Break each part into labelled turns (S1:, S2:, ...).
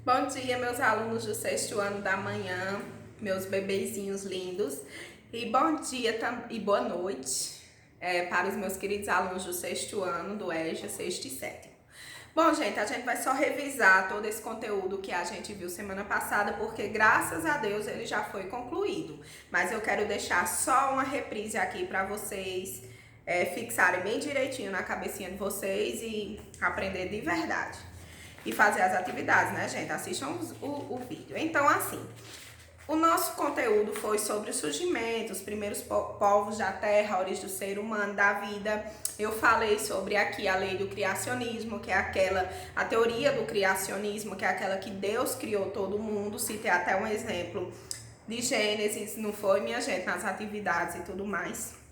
S1: Bom dia, meus alunos do sexto ano da manhã, meus bebezinhos lindos. E bom dia e boa noite para os meus queridos alunos do sexto ano do EJA, sexto e sétimo. Bom, gente, a gente vai só revisar todo esse conteúdo que a gente viu semana passada, porque graças a Deus ele já foi concluído. Mas eu quero deixar só uma reprise aqui para vocês fixarem bem direitinho na cabecinha de vocês e aprender de verdade. E fazer as atividades, né, gente? Assistam o vídeo. Então, assim, o nosso conteúdo foi sobre o surgimento, os primeiros povos da Terra, a origem do ser humano, da vida. Eu falei sobre aqui a lei do criacionismo, que é a teoria do criacionismo, que é aquela que Deus criou todo mundo. Citei até um exemplo de Gênesis, não foi, minha gente, nas atividades e tudo mais.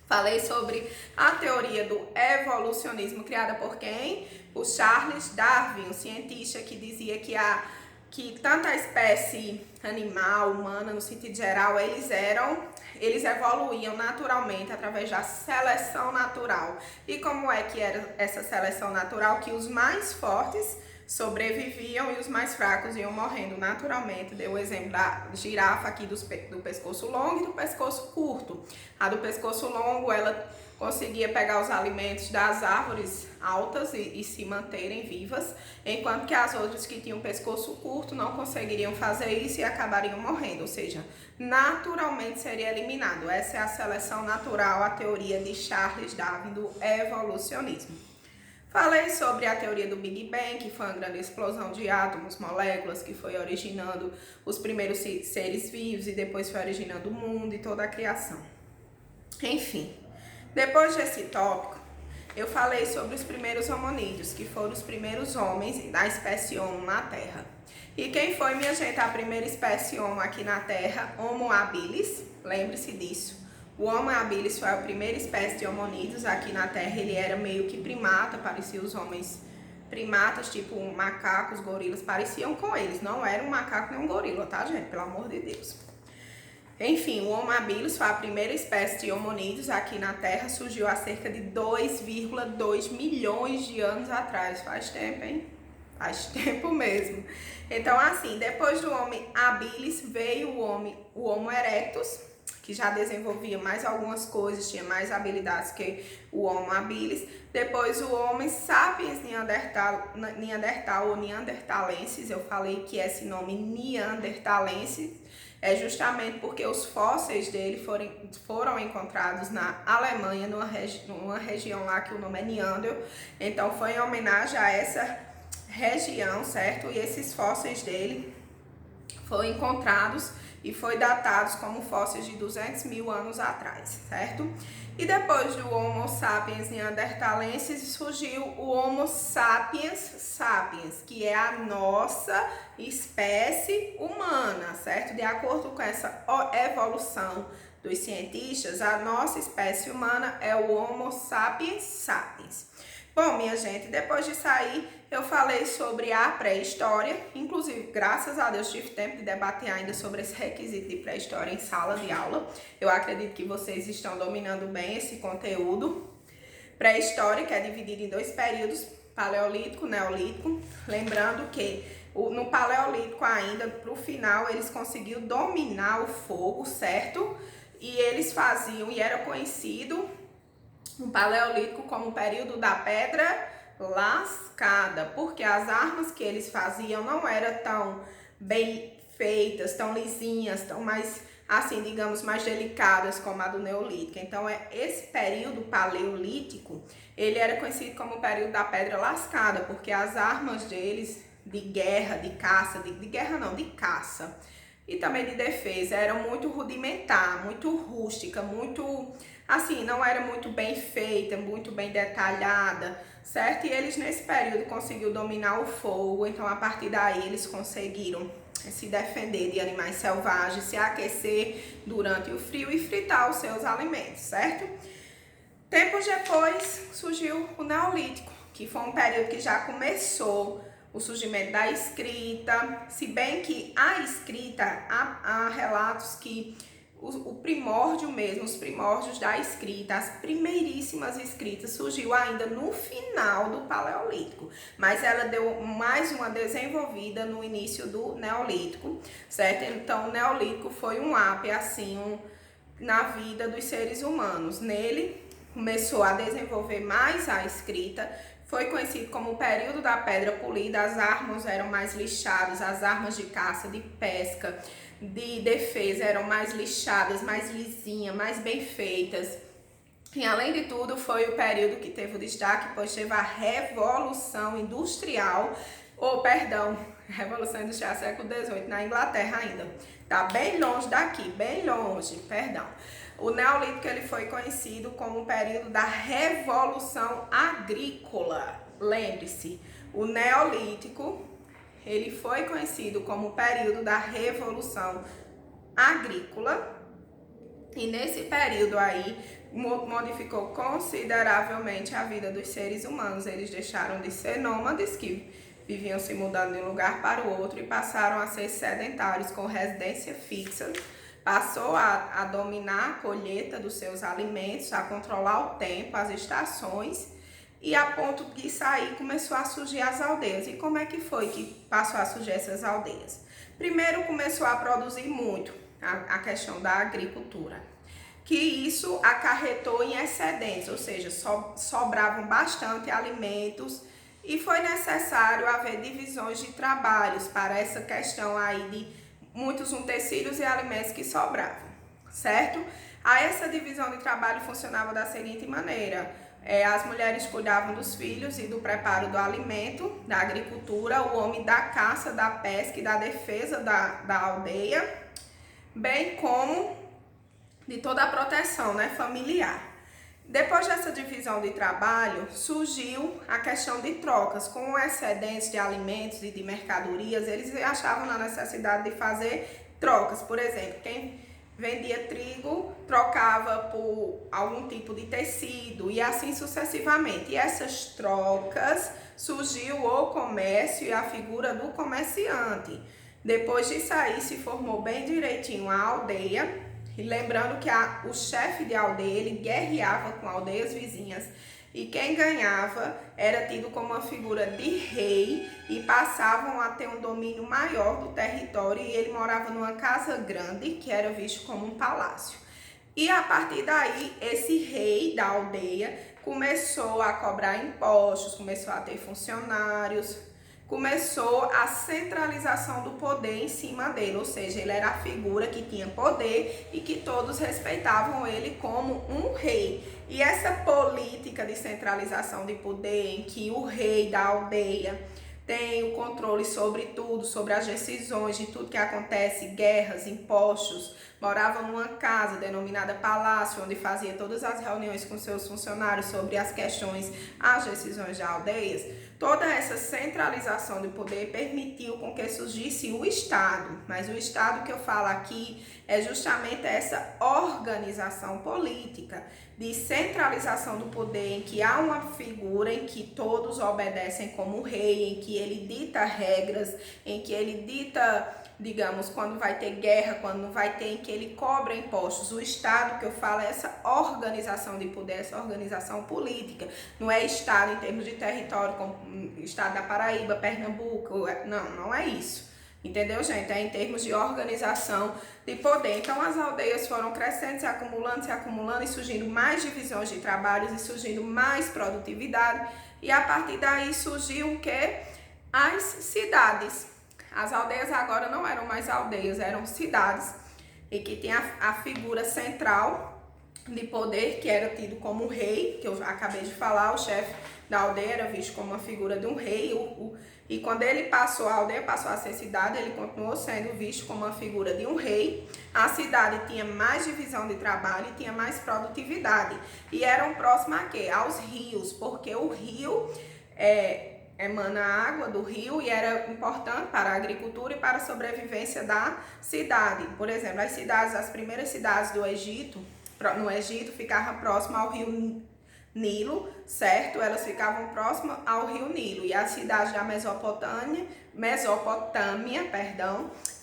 S1: Falei sobre a teoria do evolucionismo, criada por quem? Por Charles Darwin, um cientista que dizia que tanto a espécie animal, humana, no sentido geral, eles evoluíam naturalmente através da seleção natural. E como é que era essa seleção natural? Que os mais fortes sobreviviam e os mais fracos iam morrendo naturalmente. Deu o exemplo da girafa aqui do pescoço longo e do pescoço curto. A do pescoço longo, ela conseguia pegar os alimentos das árvores altas e se manterem vivas, enquanto que as outras que tinham pescoço curto não conseguiriam fazer isso e acabariam morrendo, ou seja, naturalmente seria eliminado. Essa é a seleção natural, a teoria de Charles Darwin do evolucionismo. Falei sobre a teoria do Big Bang, que foi uma grande explosão de átomos, moléculas, que foi originando os primeiros seres vivos e depois foi originando o mundo e toda a criação. Enfim, depois desse tópico, eu falei sobre os primeiros hominídeos, que foram os primeiros homens da espécie Homo na Terra. E quem foi, minha gente, a primeira espécie Homo aqui na Terra? Homo habilis, lembre-se disso. O Homo habilis foi a primeira espécie de hominídeos aqui na Terra. Ele era meio que primata, parecia os homens primatas, tipo macacos, gorilas, pareciam com eles. Não era um macaco nem um gorila, tá, gente? Pelo amor de Deus. Enfim, o Homo habilis foi a primeira espécie de hominídeos aqui na Terra. Surgiu há cerca de 2,2 milhões de anos atrás. Faz tempo, hein? Faz tempo mesmo. Então, assim, depois do Homo habilis veio o Homo erectus, que já desenvolvia mais algumas coisas, tinha mais habilidades que o Homo habilis. Depois o Homo sapiens neandertal ou neandertalensis. Eu falei que esse nome neandertalensis é justamente porque os fósseis dele foram encontrados na Alemanha, numa região lá que o nome é Neandel. Então foi em homenagem a essa região, certo? E esses fósseis dele foram encontrados e foi datados como fósseis de 200 mil anos atrás, certo? E depois do Homo sapiens neanderthalensis surgiu o Homo sapiens sapiens, que é a nossa espécie humana, certo? De acordo com essa evolução dos cientistas, a nossa espécie humana é o Homo sapiens sapiens. Bom, minha gente, depois disso aí eu falei sobre a pré-história, inclusive, graças a Deus, tive tempo de debater ainda sobre esse requisito de pré-história em sala de aula. Eu acredito que vocês estão dominando bem esse conteúdo. Pré-história, que é dividido em dois períodos, paleolítico e neolítico. Lembrando que no paleolítico ainda, para o final, eles conseguiram dominar o fogo, certo? E eles faziam, e era conhecido o paleolítico como o período da pedra lascada, porque as armas que eles faziam não eram tão bem feitas, tão lisinhas, tão mais, assim, digamos, mais delicadas como a do neolítico. Então, esse período paleolítico, ele era conhecido como o período da pedra lascada, porque as armas deles de guerra, de caça, de guerra não, de caça, e também de defesa, eram muito rudimentar, muito rústica, muito, assim, não era muito bem feita, muito bem detalhada, certo? E eles nesse período conseguiram dominar o fogo, então a partir daí eles conseguiram se defender de animais selvagens, se aquecer durante o frio e fritar os seus alimentos, certo? Tempos depois surgiu o Neolítico, que foi um período que já começou o surgimento da escrita, se bem que a escrita, há relatos que o primórdio mesmo, os primórdios da escrita, as primeiríssimas escritas surgiu ainda no final do Paleolítico, mas ela deu mais uma desenvolvida no início do Neolítico, certo? Então o Neolítico foi um ápice assim na vida dos seres humanos. Nele começou a desenvolver mais a escrita, foi conhecido como o período da pedra polida, as armas eram mais lixadas, as armas de caça, de pesca, de defesa eram mais lixadas, mais lisinhas, mais bem feitas. E além de tudo, foi o período que teve o destaque, pois teve a Revolução Industrial, Revolução Industrial século XVIII, na Inglaterra ainda. Tá bem longe daqui, bem longe, perdão. O Neolítico ele foi conhecido como o período da Revolução Agrícola. Lembre-se, o Neolítico ele foi conhecido como o período da Revolução Agrícola e nesse período aí modificou consideravelmente a vida dos seres humanos. Eles deixaram de ser nômades, que viviam se mudando de um lugar para o outro, e passaram a ser sedentários com residência fixa. Passou a dominar a colheita dos seus alimentos, a controlar o tempo, as estações, e a ponto de sair começou a surgir as aldeias. E como é que foi que passou a surgir essas aldeias? Primeiro começou a produzir muito a questão da agricultura, que isso acarretou em excedentes, ou seja, sobravam bastante alimentos e foi necessário haver divisões de trabalhos para essa questão aí de muitos utensílios e alimentos que sobravam, certo? Aí essa divisão de trabalho funcionava da seguinte maneira: as mulheres cuidavam dos filhos e do preparo do alimento, da agricultura, o homem da caça, da pesca e da defesa da aldeia, bem como de toda a proteção, né, familiar. Depois dessa divisão de trabalho, surgiu a questão de trocas. Com excedentes de alimentos e de mercadorias, eles achavam na necessidade de fazer trocas. Por exemplo, quem vendia trigo trocava por algum tipo de tecido e assim sucessivamente. E essas trocas surgiu o comércio e a figura do comerciante. Depois disso aí se formou bem direitinho a aldeia. E lembrando que o chefe de aldeia, ele guerreava com aldeias vizinhas e quem ganhava era tido como uma figura de rei e passavam a ter um domínio maior do território e ele morava numa casa grande que era visto como um palácio. E a partir daí, esse rei da aldeia começou a cobrar impostos, começou a ter funcionários, começou a centralização do poder em cima dele, ou seja, ele era a figura que tinha poder e que todos respeitavam ele como um rei. E essa política de centralização de poder, em que o rei da aldeia tem o controle sobre tudo, sobre as decisões de tudo que acontece, guerras, impostos, morava numa casa denominada palácio, onde fazia todas as reuniões com seus funcionários sobre as questões, as decisões de aldeias. Toda essa centralização de poder permitiu com que surgisse o Estado, mas o Estado que eu falo aqui é justamente essa organização política de centralização do poder, em que há uma figura em que todos obedecem como rei, em que ele dita regras, em que ele dita, digamos, quando vai ter guerra, quando não vai ter, em que ele cobra impostos. O Estado que eu falo é essa organização de poder, essa organização política. Não é Estado em termos de território, como Estado da Paraíba, Pernambuco, não é isso. Entendeu, gente? É em termos de organização de poder. Então, as aldeias foram crescendo, se acumulando e surgindo mais divisões de trabalhos e surgindo mais produtividade. E a partir daí surgiu o quê? As cidades. As aldeias agora não eram mais aldeias, eram cidades. E que tinha a figura central de poder, que era tido como rei, que eu acabei de falar, o chefe da aldeia era visto como uma figura de um rei. E quando ele passou, a aldeia passou a ser cidade, ele continuou sendo visto como uma figura de um rei. A cidade tinha mais divisão de trabalho e tinha mais produtividade. E eram próximas a quê? Aos rios, porque o rio emana água do rio e era importante para a agricultura e para a sobrevivência da cidade. Por exemplo, as primeiras cidades do Egito, no Egito, ficavam próximas ao rio Nilo, certo? Elas ficavam próximas ao rio Nilo. E as cidades da Mesopotâmia,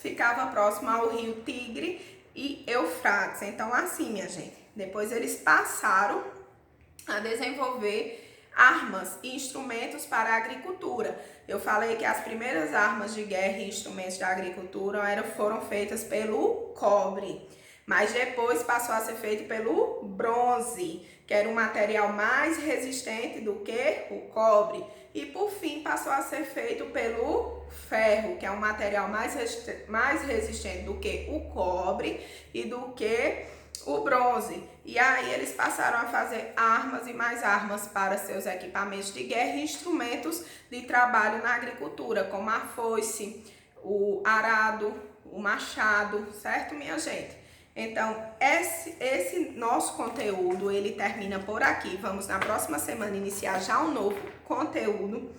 S1: ficava próxima ao rio Tigre e Eufrates. Então, assim, minha gente, depois eles passaram a desenvolver armas e instrumentos para a agricultura. Eu falei que as primeiras armas de guerra e instrumentos da agricultura foram feitas pelo cobre, mas depois passou a ser feito pelo bronze, que era um material mais resistente do que o cobre. E por fim passou a ser feito pelo ferro, que é um material mais resistente do que o cobre e do que o bronze. E aí eles passaram a fazer armas e mais armas para seus equipamentos de guerra e instrumentos de trabalho na agricultura, como a foice, o arado, o machado, certo, minha gente? Então, esse nosso conteúdo, ele termina por aqui. Vamos na próxima semana iniciar já um novo conteúdo.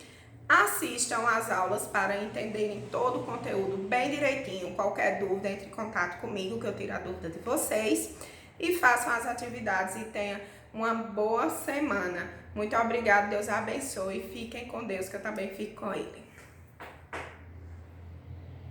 S1: Assistam às aulas para entenderem todo o conteúdo bem direitinho. Qualquer dúvida, entre em contato comigo que eu tiro a dúvida de vocês. E façam as atividades e tenham uma boa semana. Muito obrigada, Deus abençoe. Fiquem com Deus, que eu também fico com Ele.